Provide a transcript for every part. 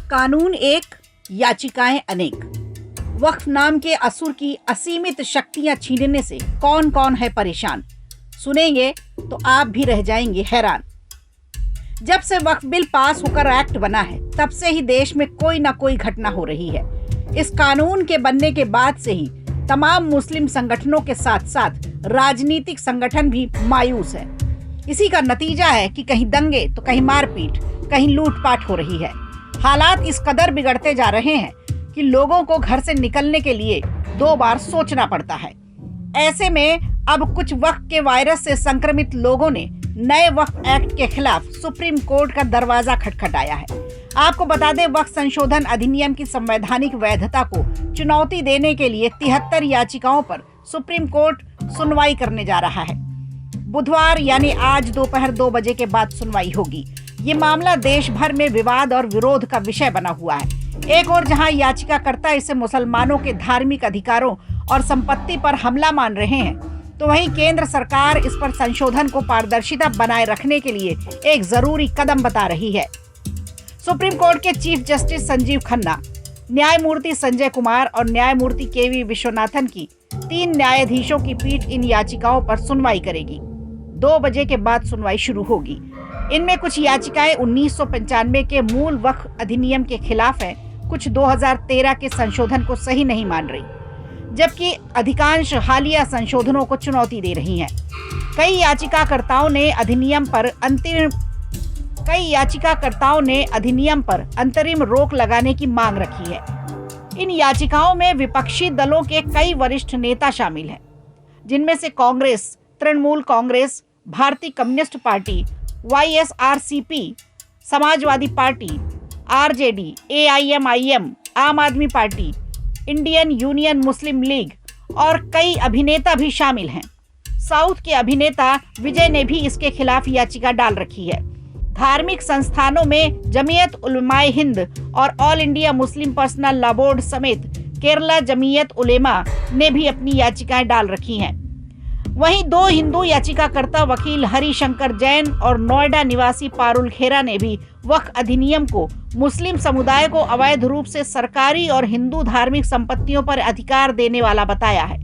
कानून एक, याचिकाएं अनेक। वक्फ नाम के असुर की असीमित शक्तियां छीनने से कौन कौन है परेशान, सुनेंगे तो आप भी रह जाएंगे हैरान। जब से वक्फ बिल पास होकर एक्ट बना है, तब से ही देश में कोई ना कोई घटना हो रही है। इस कानून के बनने के बाद से ही तमाम मुस्लिम संगठनों के साथ साथ राजनीतिक संगठन भी मायूस है। इसी का नतीजा है कि कहीं दंगे तो कहीं मारपीट, कहीं लूटपाट हो रही है। हालात इस कदर बिगड़ते जा रहे हैं कि लोगों को घर से निकलने के लिए 2 बार सोचना पड़ता है। ऐसे में अब कुछ वक्फ के वायरस से संक्रमित लोगों ने नए वक्फ एक्ट के खिलाफ सुप्रीम कोर्ट का दरवाजा खटखटाया है। आपको बता दें, वक्फ संशोधन अधिनियम की संवैधानिक वैधता को चुनौती देने के लिए 73 याचिकाओं पर सुप्रीम कोर्ट सुनवाई करने जा रहा है। बुधवार यानी आज दोपहर 2 बजे के बाद सुनवाई होगी। ये मामला देश भर में विवाद और विरोध का विषय बना हुआ है। एक और जहां याचिकाकर्ता इसे मुसलमानों के धार्मिक अधिकारों और संपत्ति पर हमला मान रहे हैं, तो वहीं केंद्र सरकार इस पर संशोधन को पारदर्शिता बनाए रखने के लिए एक जरूरी कदम बता रही है। सुप्रीम कोर्ट के चीफ जस्टिस संजीव खन्ना, न्यायमूर्ति संजय कुमार और न्यायमूर्ति केवी विश्वनाथन की 3 न्यायाधीशों की पीठ इन याचिकाओं पर सुनवाई करेगी। 2 बजे के बाद सुनवाई शुरू होगी। इनमें कुछ याचिकाएं 1995 के मूल वक्फ अधिनियम के खिलाफ हैं, कुछ 2013 के संशोधन को सही नहीं मान रही, जबकि अधिकांश हालिया संशोधनों को चुनौती दे रही हैं। कई याचिकाकर्ताओं ने अधिनियम पर अंतरिम रोक लगाने की मांग रखी है। इन याचिकाओं में विपक्षी दलों के कई वरिष्ठ नेता शामिल हैं, जिनमें से कांग्रेस, तृणमूल कांग्रेस, भारतीय communist party, YSRCP, Samajwadi party, RJD, AIMIM, आम आदमी पार्टी, इंडियन यूनियन मुस्लिम लीग और कई अभिनेता भी शामिल हैं। साउथ के अभिनेता विजय ने भी इसके खिलाफ याचिका डाल रखी है। धार्मिक संस्थानों में जमीयत उलमाए हिंद और all India Muslim personal law board समेत केरला जमीयत उलेमा ने भी अपनी याचिकाएं डाल रखी हैं। वहीं 2 हिंदू याचिकाकर्ता वकील हरिशंकर जैन और नोएडा निवासी पारुल खेरा ने भी वक्फ अधिनियम को मुस्लिम समुदाय को अवैध रूप से सरकारी और हिंदू धार्मिक संपत्तियों पर अधिकार देने वाला बताया है।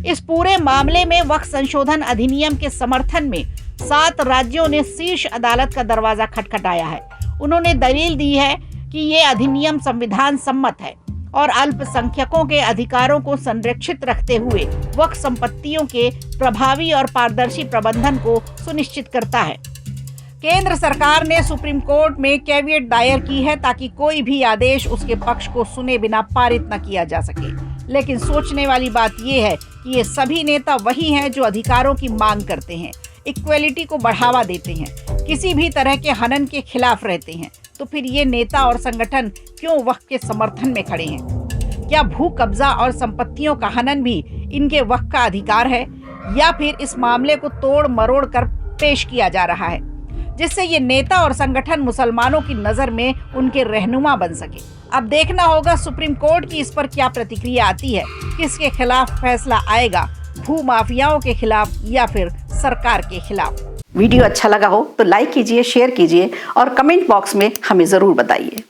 इस पूरे मामले में वक्फ संशोधन अधिनियम के समर्थन में 7 राज्यों ने शीर्ष अदालत का दरवाजा खटखटाया है। उन्होंने दलील दी है कि ये अधिनियम संविधान सम्मत है और अल्पसंख्यकों के अधिकारों को संरक्षित रखते हुए वक्फ संपत्तियों के प्रभावी और पारदर्शी प्रबंधन को सुनिश्चित करता है। केंद्र सरकार ने सुप्रीम कोर्ट में कैविएट दायर की है ताकि कोई भी आदेश उसके पक्ष को सुने बिना पारित न किया जा सके। लेकिन सोचने वाली बात यह है कि ये सभी नेता वही हैं जो अधिकारों की मांग करते हैं, इक्वेलिटी को बढ़ावा देते हैं, किसी भी तरह के हनन के खिलाफ रहते हैं। तो फिर ये नेता और संगठन क्यों वक्फ के समर्थन में खड़े हैं? क्या भू कब्जा और संपत्तियों का हनन भी इनके वक्फ का अधिकार है, या फिर इस मामले को तोड़ मरोड़ कर पेश किया जा रहा है जिससे ये नेता और संगठन मुसलमानों की नजर में उनके रहनुमा बन सके? अब देखना होगा सुप्रीम कोर्ट की इस पर क्या प्रतिक्रिया आती है, किसके खिलाफ फैसला आएगा, भू माफियाओं के खिलाफ या फिर सरकार के खिलाफ। वीडियो अच्छा लगा हो तो लाइक कीजिए, शेयर कीजिए और कमेंट बॉक्स में हमें ज़रूर बताइए।